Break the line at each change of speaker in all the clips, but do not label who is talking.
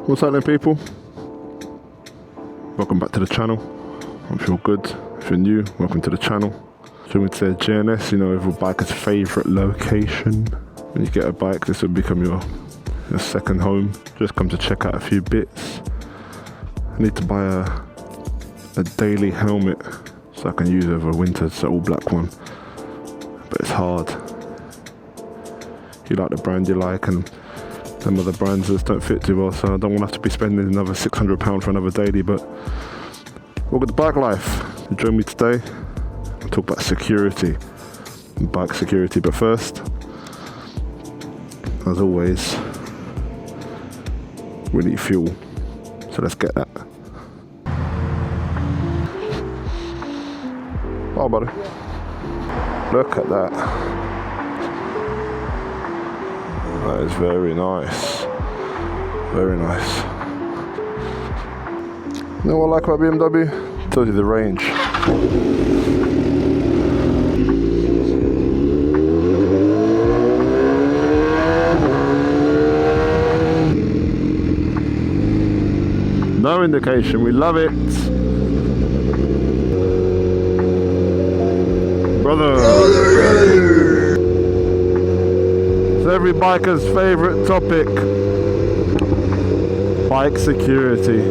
What's happening, people? Welcome back to the channel. Hope you're all good. If you're new, welcome to the channel. So we say GNS, you know, every biker's favourite location. When you get a bike, this will become your second home. Just come to check out a few bits. I need to buy a daily helmet so I can use over winter. It's an all black one, but it's hard. You like the brand you like, and some other brands just don't fit too well, so I don't want to have to be spending another £600 for another daily. But welcome to Bike Life. Join me today. We'll talk about security, bike security. But first, as always, we need fuel. So let's get that. Oh, buddy. Look at that. That is very nice. Very nice. You know what I like about BMW? It tells you the range. No indication, we love it. Brother. It's every biker's favourite topic. Bike security.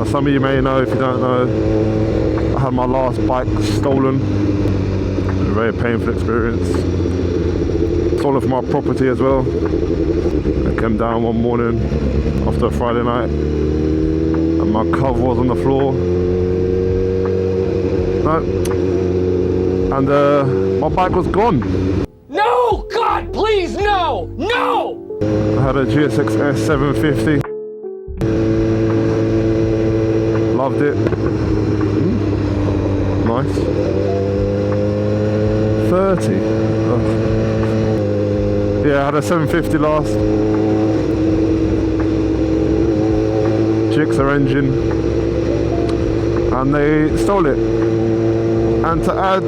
Some of you may know, if you don't know, I had my last bike stolen. A very painful experience. Stolen from our property as well. I came down one morning after a Friday night and my cover was on the floor. No. And my bike was gone.
No! God, please, no! No!
I had a GSXS 750. Loved it. Nice. 30. Oh. Yeah, I had a 750 last. Gixxer engine. And they stole it. And to add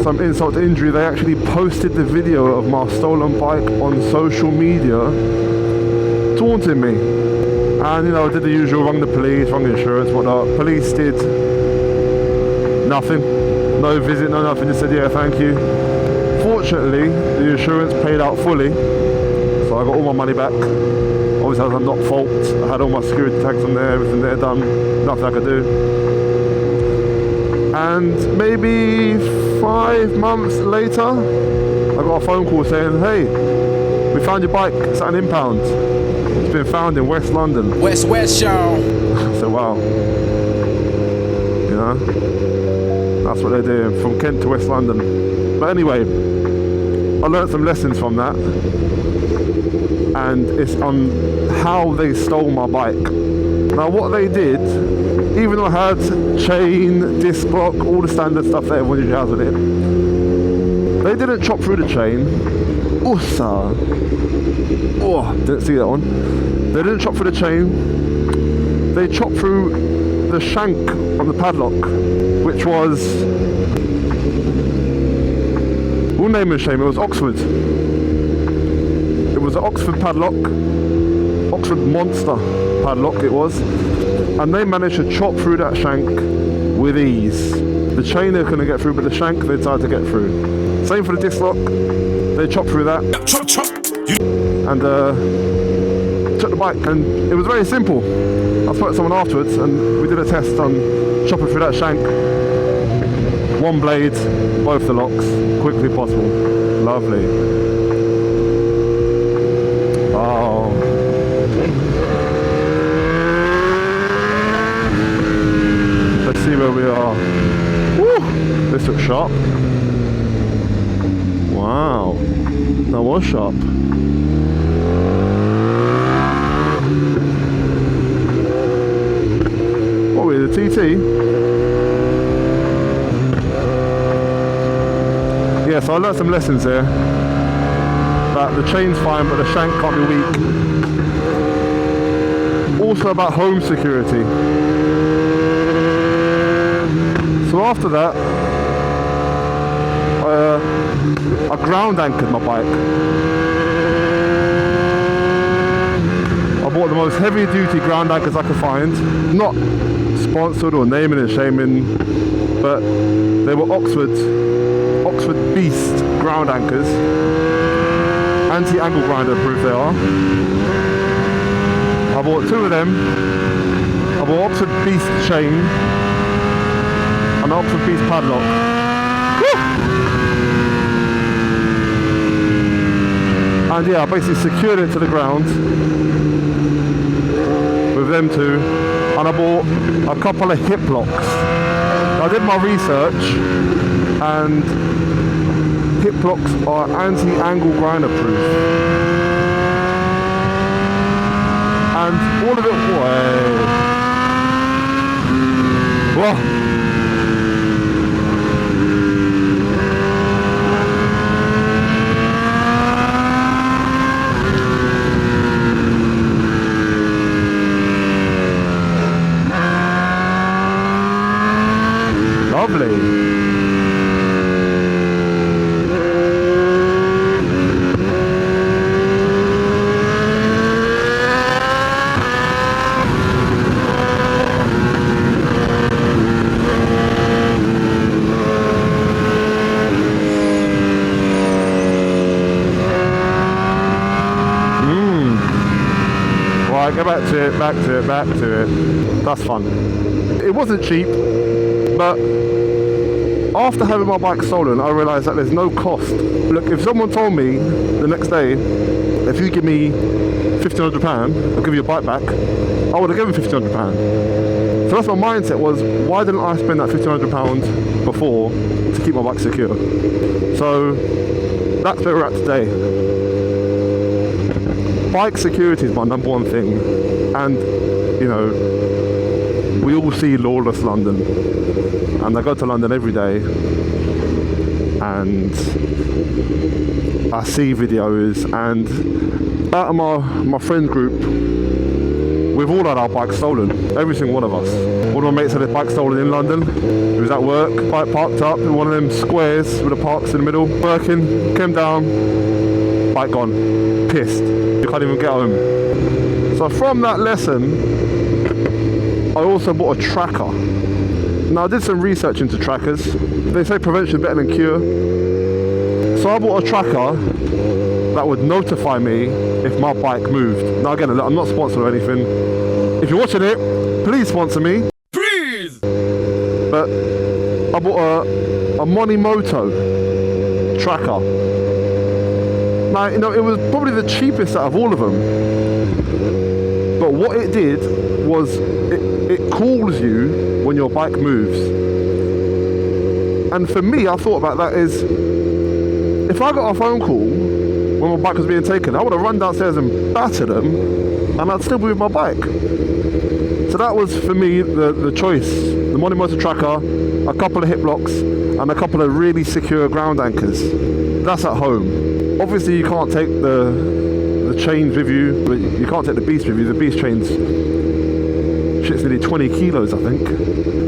some insult to injury, they actually posted the video of my stolen bike on social media, taunting me. And you know, I did the usual, rung the police, rung insurance, whatnot. Police did nothing. No visit, no nothing, just said, yeah, thank you. Fortunately, the insurance paid out fully, so I got all my money back. Obviously, I was not fault. I had all my security tags on there, everything there done, nothing I could do. And maybe 5 months later, I got a phone call saying, hey, we found your bike, it's at an impound. It's been found in West London.
West, y'all.
So wow, you know, that's what they're doing, from Kent to West London. But anyway, I learned some lessons from that, and it's on how they stole my bike. Now what they did, even though I had chain, disc lock, all the standard stuff that everyone usually has with it, they didn't chop through the chain. Oh, didn't see that one. They didn't chop through the chain. They chopped through the shank on the padlock, which was, we'll name it shame, it was Oxford. It was an Oxford padlock, Oxford Monster padlock it was, and they managed to chop through that shank with ease. The chain they couldn't get through, but the shank they tried to get through. Same for the disc lock, they chopped through that. And took the bike, and it was very simple. I spoke to someone afterwards and we did a test on chopping through that shank. One blade, both the locks, quickly possible. Lovely. Oh. Let's see where we are. Woo! This looks sharp. Wow. That was sharp. What were we, the TT? Yeah, so I learned some lessons here. That the chain's fine, but the shank can't be weak. Also about home security. So after that, I I ground anchored my bike. I bought the most heavy duty ground anchors I could find. Not sponsored or naming and shaming, but they were Oxford Beast ground anchors. Anti-angle grinder proof they are. I bought 2 of them. I bought Oxford Beast chain and Oxford Beast padlock. Woo! And yeah, I basically secured it to the ground with them 2, and I bought a couple of hip locks. I did my research, and hip locks are anti-angle grinder proof. And all of it, whoa. Lovely. Right, go back to it. That's fun. It wasn't cheap, but after having my bike stolen, I realised that there's no cost. Look, if someone told me the next day, if you give me £1,500, I'll give you your bike back, I would have given £1,500. So that's my mindset was, why didn't I spend that £1,500 before to keep my bike secure? So that's where we're at today. Bike security is my #1 thing, and you know, we all see lawless London, and I go to London every day, and I see videos, and out of my friend group, we've all had our bikes stolen, every single one of us. One of my mates had his bike stolen in London. He was at work, bike parked up in one of them squares with the parks in the middle, working, came down, bike gone, pissed. You can't even get home. So from that lesson, I also bought a tracker. Now I did some research into trackers. They say prevention is better than cure. So I bought a tracker that would notify me if my bike moved. Now again, I'm not sponsored or anything. If you're watching it, please sponsor me.
Please!
But I bought a Monimoto tracker. Now, you know, it was probably the cheapest out of all of them. But what it did was it calls you when your bike moves. And for me, I thought about that is, if I got a phone call when my bike was being taken, I would have run downstairs and battered them, and I'd still be with my bike. So that was, for me, the choice. The Monimoto tracker, a couple of hip locks, and a couple of really secure ground anchors. That's at home. Obviously, you can't take the chains with you, but you can't take the Beast with you. The Beast chains, shit's nearly 20 kilos, I think.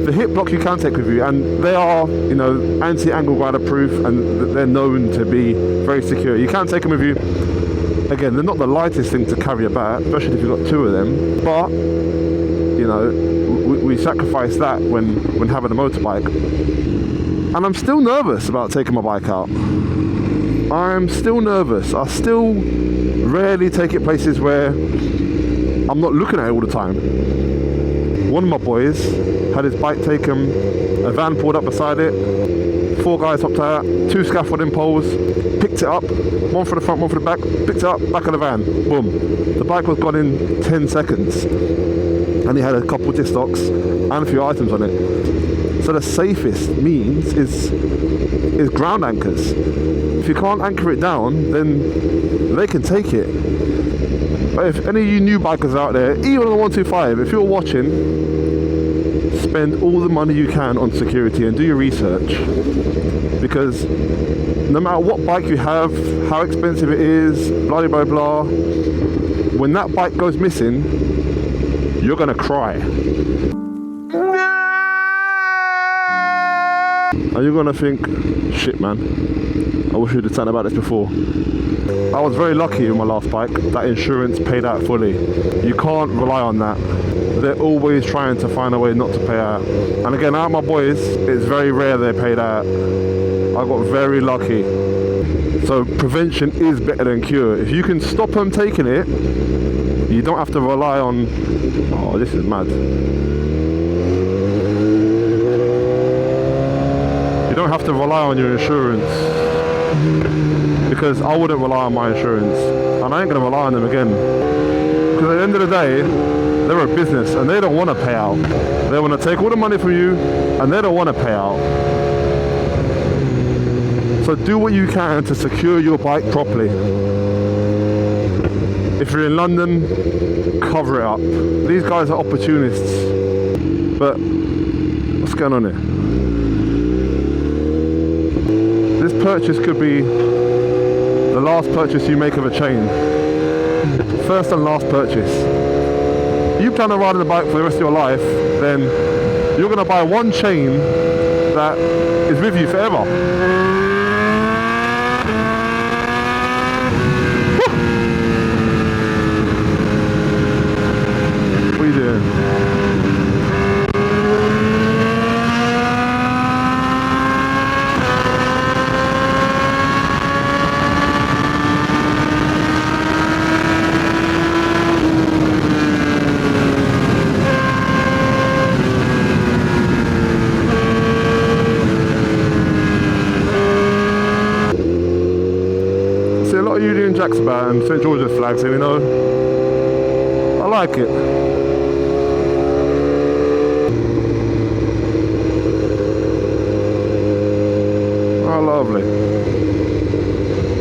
The hip block you can take with you, and they are, you know, anti-angle grinder proof, and they're known to be very secure. You can take them with you. Again, they're not the lightest thing to carry about, especially if you've got 2 of them, but, you know, we sacrifice that when having a motorbike. And I'm still nervous about taking my bike out. I'm still nervous. I still rarely take it places where I'm not looking at it all the time. One of my boys had his bike taken, a van pulled up beside it, 4 guys hopped out, 2 scaffolding poles, picked it up, one for the front, one for the back, picked it up, back of the van, boom. The bike was gone in 10 seconds. And he had a couple of disc locks and a few items on it. So the safest means is ground anchors. If you can't anchor it down, then they can take it. But if any of you new bikers out there, even on the 125, if you're watching, spend all the money you can on security and do your research. Because no matter what bike you have, how expensive it is, blah blah blah, when that bike goes missing, you're gonna cry. And you're gonna think, shit man, I wish you'd have said about this before. I was very lucky with my last bike. That insurance paid out fully. You can't rely on that. They're always trying to find a way not to pay out. And again, out of my boys, it's very rare they paid out. I got very lucky. So prevention is better than cure. If you can stop them taking it, you don't have to rely on, oh, this is mad. You don't have to rely on your insurance, because I wouldn't rely on my insurance, and I ain't gonna rely on them again. Because at the end of the day, they're a business and they don't want to pay out. They want to take all the money from you and they don't want to pay out. So do what you can to secure your bike properly. If you're in London, cover it up. These guys are opportunists. But what's going on here? This purchase could be the last purchase you make of a chain. First and last purchase. You plan on riding a bike for the rest of your life, then you're going to buy one chain that is with you forever. What are you doing? See a lot of Union Jacks about and St George's flags, and you know, I like it. Oh, lovely.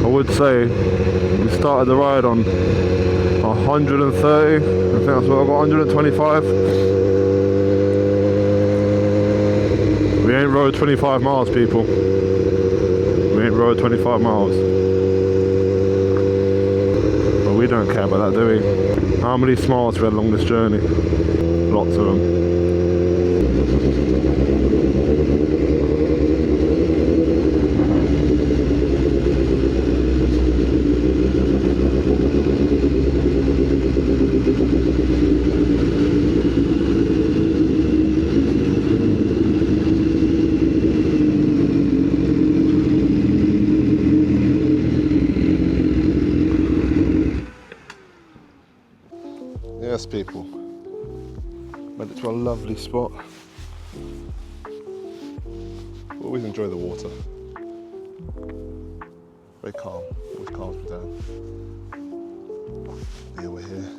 I would say we started the ride on 130. I think that's what I got, 125. We ain't rode 25 miles, people. We ain't rode 25 miles. But we don't care about that, do we? How many smiles we had along this journey? Lots of them. Yes, people, made it to a lovely spot. Always enjoy the water. Very calm, always calms me down. Yeah, we're here.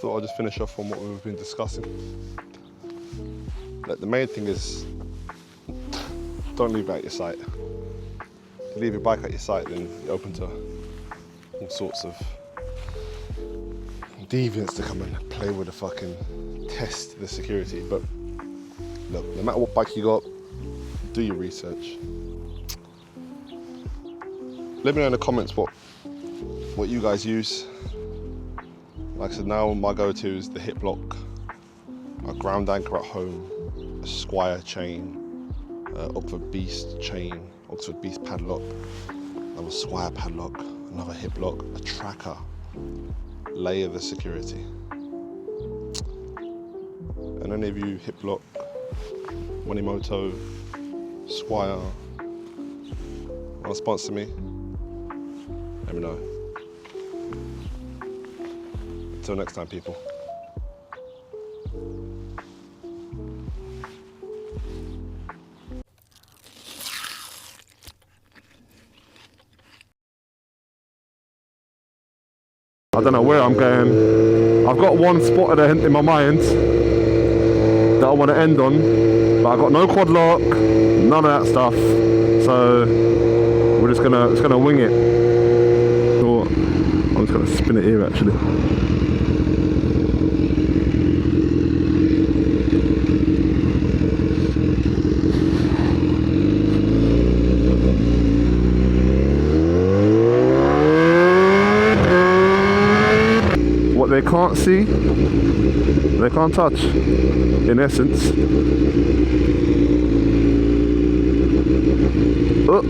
Thought I'll just finish off on what we've been discussing. Like, the main thing is, don't leave it at your site. If you leave your bike at your site, then you're open to all sorts of deviants to come and play with the fucking test the security. But look, no matter what bike you got, do your research. Let me know in the comments what you guys use. Like I said, now my go-to is the hip lock, a ground anchor at home, a Squire chain, Oxford Beast chain, Oxford Beast padlock, another Squire padlock, another hip lock, a tracker, layer the security. And any of you hip lock, Monimoto, Squire, want to sponsor me? Let me know. Until next time, people. I don't know where I'm going. I've got one spot in my mind that I want to end on, but I've got no quad lock, none of that stuff. So we're just gonna wing it. Or I'm just gonna spin it here actually. What they can't see, they can't touch, in essence. Oh.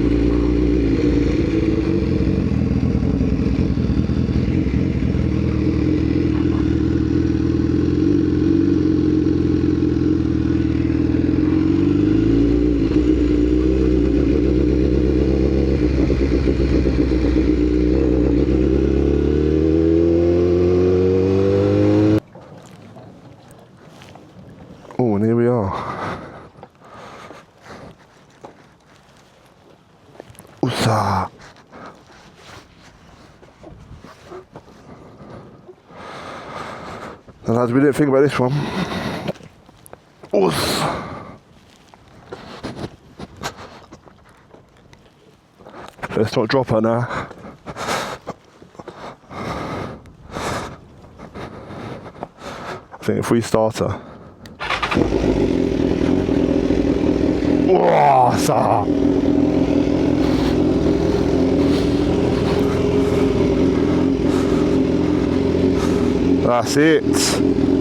Oh, and here we are. Usa. And lads, we didn't think about this one. Us. Let's not drop her now. I think if we start her. Whoa, sir. That's it.